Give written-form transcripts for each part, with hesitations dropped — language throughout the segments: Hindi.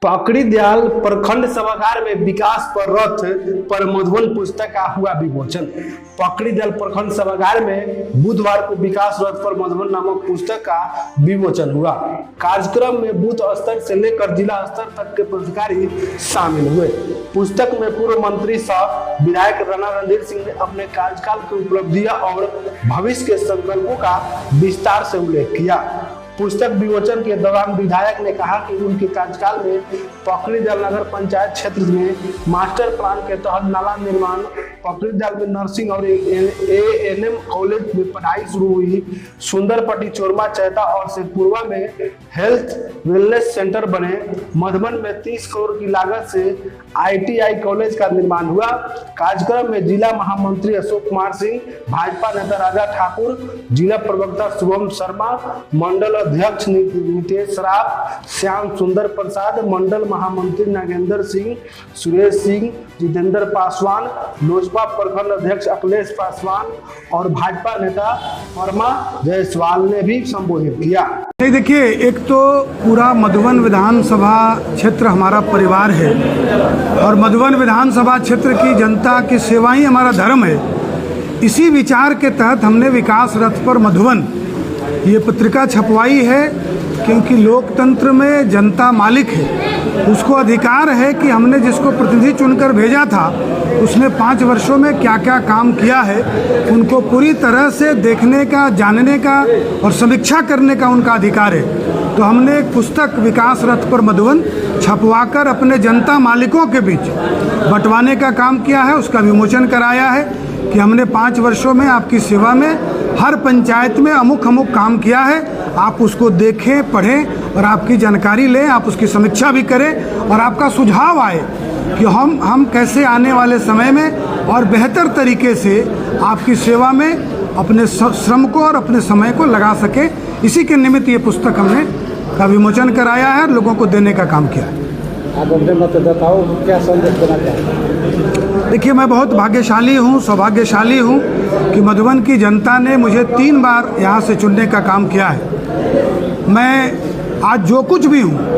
पकड़ीदयाल प्रखंड सभागार में विकास पर रथ पर मधुबन पुस्तक का हुआ विमोचन। पकड़ीदयाल प्रखंड सभागार में बुधवार को विकास रथ पर मधुबन नामक पुस्तक का विमोचन हुआ। कार्यक्रम में बूथ स्तर से लेकर जिला स्तर तक के पदाधिकारी शामिल हुए। पुस्तक में पूर्व मंत्री सह विधायक राणा रणधीर सिंह ने अपने कार्यकाल की उपलब्धियां और भविष्य के संकल्पों का विस्तार से उल्लेख किया। पुस्तक विमोचन के दौरान विधायक ने कहा कि उनके कार्यकाल में पकड़ीदयाल नगर पंचायत क्षेत्र में मास्टर प्लान के तहत नाला निर्माण, पकड़ीदयाल में नर्सिंग और एएनएम कॉलेज में पढ़ाई शुरू हुई, सुंदरपट्टी, चोरमा, चैता और शेखपुरवा में हेल्थ वेलनेस सेंटर बने, मधुबन में 30 करोड़ की लागत से आईटीआई कॉलेज का निर्माण हुआ। कार्यक्रम में जिला महामंत्री अशोक कुमार सिंह, भाजपा नेता राजा ठाकुर, जिला प्रवक्ता शुभम शर्मा, मंडल अध्यक्ष नितेश राव, श्याम सुंदर प्रसाद, मंडल महामंत्री नागेंद्र सिंह, सुरेश सिंह, जितेंद्र पासवान, लोजपा प्रखंड अध्यक्ष अखिलेश पासवान और भाजपा नेता वर्मा जायसवाल ने भी संबोधित किया। देखिए, एक तो पूरा मधुबन विधानसभा क्षेत्र हमारा परिवार है और मधुबन विधानसभा क्षेत्र की जनता की सेवा ही हमारा धर्म है। इसी विचार के तहत हमने विकास रथ पर मधुबन ये पत्रिका छपवाई है, क्योंकि लोकतंत्र में जनता मालिक है। उसको अधिकार है कि हमने जिसको प्रतिनिधि चुनकर भेजा था उसने 5 वर्षों में क्या क्या काम किया है, उनको पूरी तरह से देखने का, जानने का और समीक्षा करने का उनका अधिकार है। तो हमने एक पुस्तक विकास रथ पर मधुबन छपवाकर अपने जनता मालिकों के बीच बंटवाने का काम किया है। उसका विमोचन कराया है कि हमने 5 वर्षों में आपकी सेवा में हर पंचायत में अमुक काम किया है। आप उसको देखें, पढ़ें और आपकी जानकारी लें, आप उसकी समीक्षा भी करें और आपका सुझाव आए कि हम कैसे आने वाले समय में और बेहतर तरीके से आपकी सेवा में अपने श्रम को और अपने समय को लगा सके। इसी के निमित्त ये पुस्तक हमने का विमोचन कराया है और लोगों को देने का काम किया है। आप अपने मतदाताओं को क्या संदेश देना चाहेंगे? देखिए, मैं बहुत भाग्यशाली हूँ, सौभाग्यशाली हूँ कि मधुबन की जनता ने मुझे 3 बार यहाँ से चुनने का काम किया है। मैं आज जो कुछ भी हूँ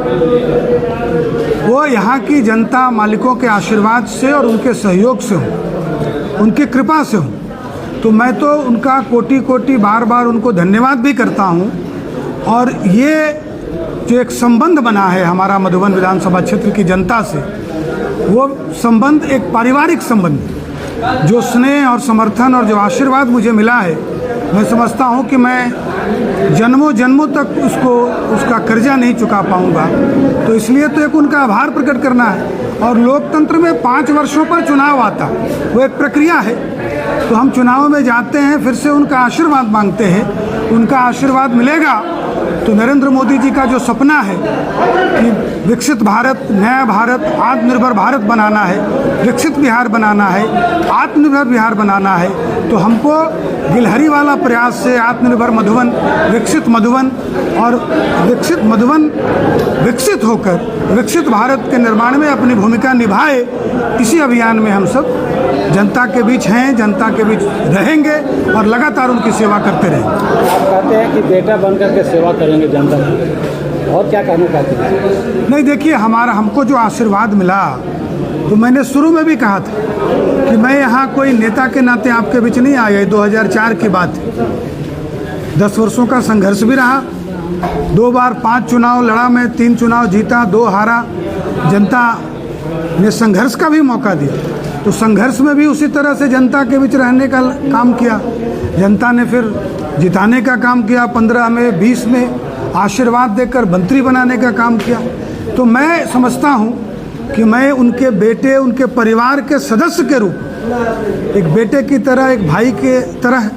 वो यहाँ की जनता मालिकों के आशीर्वाद से और उनके सहयोग से हूँ, उनकी कृपा से हूँ। तो मैं तो उनका कोटि कोटि बार उनको धन्यवाद भी करता हूँ। और ये जो एक संबंध बना है हमारा मधुबन विधानसभा क्षेत्र की जनता से, वो संबंध एक पारिवारिक संबंध, जो स्नेह और समर्थन और जो आशीर्वाद मुझे मिला है, मैं समझता हूँ कि मैं जन्मों जन्मों तक उसका कर्जा नहीं चुका पाऊँगा। तो इसलिए तो एक उनका आभार प्रकट करना है। और लोकतंत्र में 5 वर्षों पर चुनाव आता, वो एक प्रक्रिया है। तो हम चुनाव में जाते हैं, फिर से उनका आशीर्वाद मांगते हैं। उनका आशीर्वाद मिलेगा तो नरेंद्र मोदी जी का जो सपना है कि विकसित भारत, नया भारत, आत्मनिर्भर भारत बनाना है, विकसित बिहार बनाना है, आत्मनिर्भर बिहार बनाना है, तो हमको गिलहरी वाला प्रयास से आत्मनिर्भर मधुबन, विकसित मधुबन और विकसित मधुबन विकसित होकर विकसित भारत के निर्माण में अपनी भूमिका निभाए। इसी अभियान में हम सब जनता के बीच हैं, जनता के बीच रहेंगे और लगातार उनकी सेवा करते रहेंगे। आप कहते हैं कि बेटा बनकर के सेवा करेंगे जनता की, और क्या कहना चाहते हैं? नहीं, देखिए, हमको जो आशीर्वाद मिला, तो मैंने शुरू में भी कहा था कि मैं यहाँ कोई नेता के नाते आपके बीच नहीं आया। 2004 की बात है। 10 वर्षों का संघर्ष भी रहा। 2 बार 5 चुनाव लड़ा मैं, 3 चुनाव जीता, 2 हारा। जनता ने संघर्ष का भी मौका दिया, तो संघर्ष में भी उसी तरह से जनता के बीच रहने का काम किया। जनता ने फिर जिताने का काम किया, 15 में, 20 में आशीर्वाद देकर मंत्री बनाने का काम किया। तो मैं समझता हूँ कि मैं उनके बेटे, उनके परिवार के सदस्य के रूप, एक बेटे की तरह, एक भाई के तरह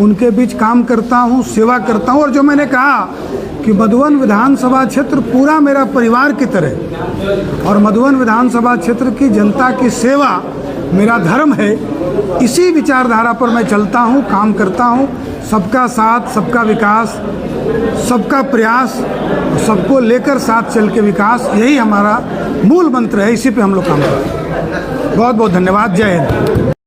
उनके बीच काम करता हूँ, सेवा करता हूँ। और जो मैंने कहा कि मधुबन विधानसभा क्षेत्र पूरा मेरा परिवार की तरह, और मधुबन विधानसभा क्षेत्र की जनता की सेवा मेरा धर्म है, इसी विचारधारा पर मैं चलता हूँ, काम करता हूँ। सबका साथ, सबका विकास, सबका प्रयास, सबको लेकर साथ चल के विकास, यही हमारा मूल मंत्र है। इसी पे हम लोग काम करते हैं। बहुत बहुत धन्यवाद। जय हिंद।